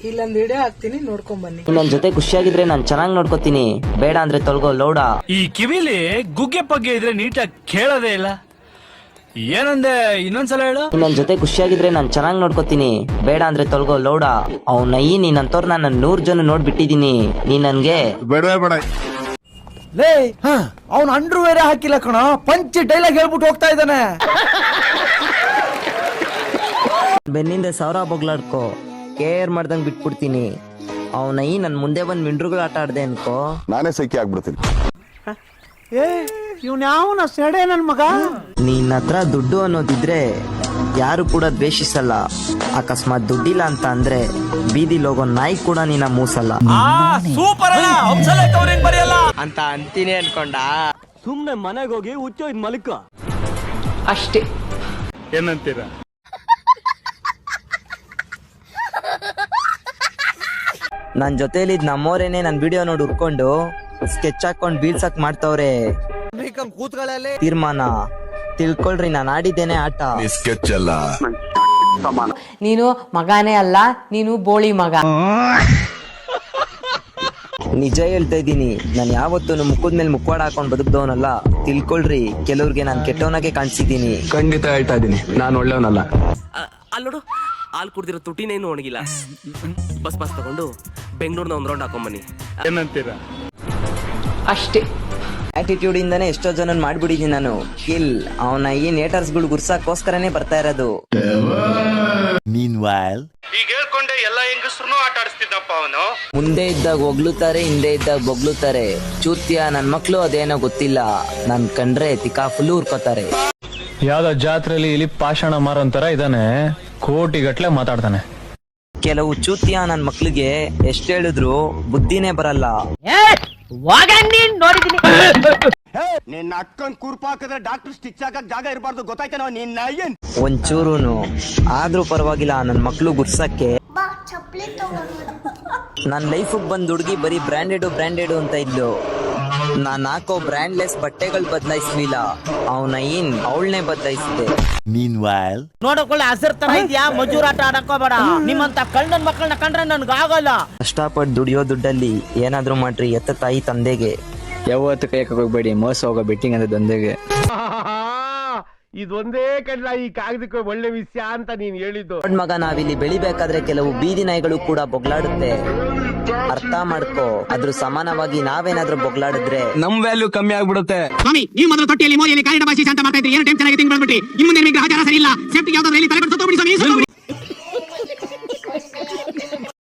ಇಲ್ಲೊಂದ್ ವಿಡಿಯೋ ಹಾಕ್ತೀನಿ, ನೋಡ್ಕೊಂಡ್ ಬನ್ನಿ. ನನ್ ಜೊತೆ ಖುಷಿಯಾಗಿದ್ರೆ ನಾನ್ ಚೆನ್ನಾಗಿ ನೋಡ್ಕೋತೀನಿ, ಬೇಡ ಅಂದ್ರೆ ತೊಲಗೋ ಲೌಡ. ಈ ಕಿವಿಲಿ ಗುಗ್ಗೆ ಪಗ್ಗೆ ಇದ್ರೆ ನೀಟಾಗಿ ಕೇಳೋದೇ ಇಲ್ಲ. ಏನಂದೆ, ಇನ್ನೊಂದ್ಸಲ ಹೇಳು. ನನ್ ಜೊತೆ ಖುಷಿಯಾಗಿದ್ರೆ ನಾನ್ ಚೆನ್ನಾಗಿ ನೋಡ್ಕೋತೀನಿ, ಬೇಡ ಅಂದ್ರೆ ತೊಲಗೋ ಲೌಡ. ಅವ್ನ ನೀನಂತವ್ರ ನಾನು 100 ಜನ ನೋಡ್ಬಿಟ್ಟಿದೀನಿ, ನೀ ನನ್ಗೆ ಬೇಡ ಲೇ ಅವ್ನ ಅಂಡ್ರು ಬೇರೆ ಹಾಕಿಲ್ಲ ಕಣ, ಪಂಚ್ ಡೈಲಾಗ್ ಹೇಳ್ಬಿಟ್ಟು ಹೋಗ್ತಾ ಇದ್ದಾನೆ. ಬೆನ್ನಿಂದ 1000 ಬೊಗ್ಲಾಡ್ಕೋ, ಕೇರ್ ಮಾಡ್ದಂಗ್ ಬಿಟ್ಬಿಡ್ತೀನಿ. ಅವನ ನನ್ ಮುಂದೆ ಬಂದ್ ಮಿಂಡ್ರುಗಳು ಆಟ ಆಡ್ದೆ ಅನ್ಕೋ, ನಾನೇ ಸೈಕಿ ಆಗ್ಬಿಡ್ತೀನಿ. ಇವ್ನ ಯಾವನ ಸೆಡೆ ನನ್ ಮಗ. ನಿನ್ನ ಹತ್ರ ದುಡ್ಡು ಅನ್ನೋದಿದ್ರೆ ಯಾರು ಕೂಡ ದ್ವೇಷಿಸಲ್ಲ. ಅಕಸ್ಮಾತ್ ದುಡ್ಡಿಲ್ಲ ಅಂತ ಅಂದ್ರೆ ಬೀದಿಲ್ ಹೋಗೋ ನಾಯಿ ಕೂಡ ನಿನ್ನ ಮೂಸಲ್ಲ. ಸೂಪರ್ ಬರೆಯಲ್ಲ ಅಂತ ಅಂತೀನಿ ಅನ್ಕೊಂಡ. ಸುಮ್ನೆ ಮನೆಗೆ ಹೋಗಿ ಹುಚ್ಚೋ ಇದ್ ಮಲಿಕ ಅಷ್ಟೇ. ಏನಂತೀರಾ? ನನ್ ಜೊತೆಲಿ ನಮ್ಮೋರೇನೆ ನನ್ ವಿಡಿಯೋ ನೋಡಿ ಉರ್ಕೊಂಡು ಸ್ಕೆಚ್ ಹಾಕೊಂಡ್ ಬೀಳ್ಸಕ್ ಮಾಡ್ತವ್ರೆ. ತೀರ್ಮಾನ ತಿಳ್ಕೊಳ್ರಿ, ನಾನ್ ಆಡಿದ್ದೇನೆ ಆಟ. ಸ್ಕೆಚ್ ಅಲ್ಲ, ನೀನು ಮಗನೇ ಅಲ್ಲ, ನೀನು ಬೋಳಿ ಮಗ. ನಿಜ ಹೇಳ್ತಾ ಇದ್ದೀನಿ, ನಾನ್ ಯಾವತ್ತೂ ಮುಖದ ಮೇಲೆ ಮುಖವಾಡ ಹಾಕೊಂಡ್ ಬದುಕ್ದವನಲ್ಲ. ತಿಳ್ಕೊಳ್ರಿ, ಕೆಲವ್ರಿಗೆ ನಾನ್ ಕೆಟ್ಟವನಾಗೆ ಕಾಣಿಸಿದ್ದೀನಿ. ಖಂಡಿತ ಹೇಳ್ತಾ ಇದ್ದೀನಿ, ನಾನು ಒಳ್ಳೆಯವನಲ್ಲ. ಅಲ್ಲೋಡು, ಹಾಲು ಕುಡ್ದಿರೋ ತುಟಿನೇನು ಒಣಗಿಲ್ಲ. ಬಸ್ ತಗೊಂಡು ಬೆಂಗಳೂರಿನ ಒಂದ್ ರೌಂಡ್ ಹಾಕೊಂಬನ್ನಿ. ಏನಂತೀರಾ? ಅಷ್ಟೇ. ಆಟಿಟ್ಯೂಡ್ ಇಂದಾನೆ ಎಷ್ಟೋ ಜನ ಮಾಡ್ಬಿಟ್ಟಿದ್ದೀನಿ ನಾನು. ಕಿಲ್ ಅವನ ನೇಟರ್ಸ್ ಗಳು ಗುರ್ಸಕ್ಕೋಸ್ಕರನೇ ಬರ್ತಾ ಇರೋದು. ಈಗ ಹೇಳ್ಕೊಂಡೆ ಎಲ್ಲ ಹೆಂಗಸ್ರು ಆಟ ಆಡಿಸ್ತಿದ್ದಪ್ಪ ಅವನು. ಮುಂದೆ ಇದ್ದಾಗ ಹೊಗ್ಲುತ್ತಾರೆ, ಹಿಂದೆ ಇದ್ದಾಗ ಬೊಗ್ಲುತ್ತಾರೆ. ಚೂತ್ಯ ನನ್ ಮಕ್ಳು ಅದೇನೋ ಗೊತ್ತಿಲ್ಲ, ನನ್ ಕಂಡ್ರೆ ತಿಕಾ ಫುಲ್ ಉರ್ಕೋತಾರೆ. ಯಾವ್ದೋ ಜಾತ್ರೆಯಲ್ಲಿ ಇಲ್ಲಿ ಪಾಷಾಣ ಮಾರೋಂತರ ಇದಾನೆ, ಕೋಟಿಗಟ್ಲೆ ಮಾತಾಡ್ತಾನೆ. ಕೆಲವು ಚೂತ್ಯ ನನ್ ಮಕ್ಳಿಗೆ ಎಷ್ಟ್ ಹೇಳಿದ್ರು ಬುದ್ಧಿನೇ ಬರಲ್ಲ. ನಿನ್ನ ಅಕ್ಕನ್ ಕುರ್ಪ ಹಾಕಿದ್ರೆ ಡಾಕ್ಟರ್ ಸ್ಟಿಚ್ ಹಾಕಕ್ ಜಾಗ ಇರಬಾರ್ದು, ಗೊತ್ತಾಯ್ತೇನೋ ನಿನ್ನ ಏನ್. ಒಂಚೂರುನು ಆದ್ರೂ ಪರವಾಗಿಲ್ಲ ನನ್ ಮಕ್ಳು ಗುರ್ಸಕ್ಕೆ. ನನ್ ಲೈಫ್ ಬಂದ್ ಹುಡ್ಗಿ ಬರೀ ಬ್ರ್ಯಾಂಡೆಡ್ ಅಂತ ಇದ್ಲು. ನಾನ್ ಹಾಕೋ ಬ್ರ್ಯಾಂಡ್ಲೆಸ್ ಬಟ್ಟೆಗಳು ಬದಲಾಯಿಸ್ಲಿಲ್ಲ, ಅವಳನ್ನೇ ಬದಲಾಯಿಸಿದೆ. ನೋಡಕೊಳ್ಳೆ ಹಸಿರ್ ತರ ಇದ್ಯಾ, ಮಜೂರ್ ಆಟ ಆಡಕೋಬೇಡ. ನಿಮ್ಮಂತ ಕಳ್ಳನ್ ಮಕ್ಕಳನ್ನ ಕಂಡ್ರೆ ನನ್ಗ ಆಗಲ್ಲ. ಕಷ್ಟಪಟ್ಟು ದುಡಿಯೋ ದುಡ್ಡಲ್ಲಿ ಏನಾದ್ರೂ ಮಾಡ್ರಿ ಎತ್ತ ತಾಯಿ ತಂದೆಗೆ. ಯಾವತ್ತು ಕೈ ಹೋಗ್ಬೇಡಿ, ಮೋಸ ಹೋಗೋ ಬೆಟ್ಟಿಂಗ್ ಅಂತ ದಂಧೆಗೆ. ಇದೊಂದೇ ಕಡ್ಲ ಈ ಕಾಗದಕ್ಕೆ ಒಳ್ಳೆ ವಿಷಯ ಅಂತ ನೀನ್ ಹೇಳಿದ್ದು. ದೊಡ್ಡ ಮಗ, ನಾವಿಲ್ಲಿ ಬೆಳಿಬೇಕಾದ್ರೆ ಕೆಲವು ಬೀದಿ ನಾಯಿಗಳು ಕೂಡ ಬೊಗ್ಲಾಡುತ್ತೆ, ಅರ್ಥ ಮಾಡ್ಕೋ. ಅದ್ರ ಸಮಾನವಾಗಿ ನಾವೇನಾದ್ರೂ ಬೊಗ್ಲಾಡಿದ್ರೆ ನಮ್ ವ್ಯಾಲ್ಯೂ ಕಮ್ಮಿ ಆಗ್ಬಿಡುತ್ತೆ. ಸ್ವಾಮಿ, ನೀವು ಮೊದಲು ತೊಟ್ಟಿಯಲ್ಲಿ ಮೋದಿಯಲ್ಲಿ ಕನ್ನಡ ಭಾಷೆ ಶಾಂತ ಮಾಡ್ತಾ ಇದ್ರಿ. ಏನು ಟೈಮ್ ಚೆನ್ನಾಗಿ ತಿಂಗ್ ಬಂದ್ಬಿಟ್ಟು ಇನ್ನು ಮುಂದೆ ಗ್ರಹಚಾರ ಸರಿ ಇಲ್ಲ. ಸೇಫ್ಟಿ ಯಾವ್ದಾದ್ರು ತಲೆ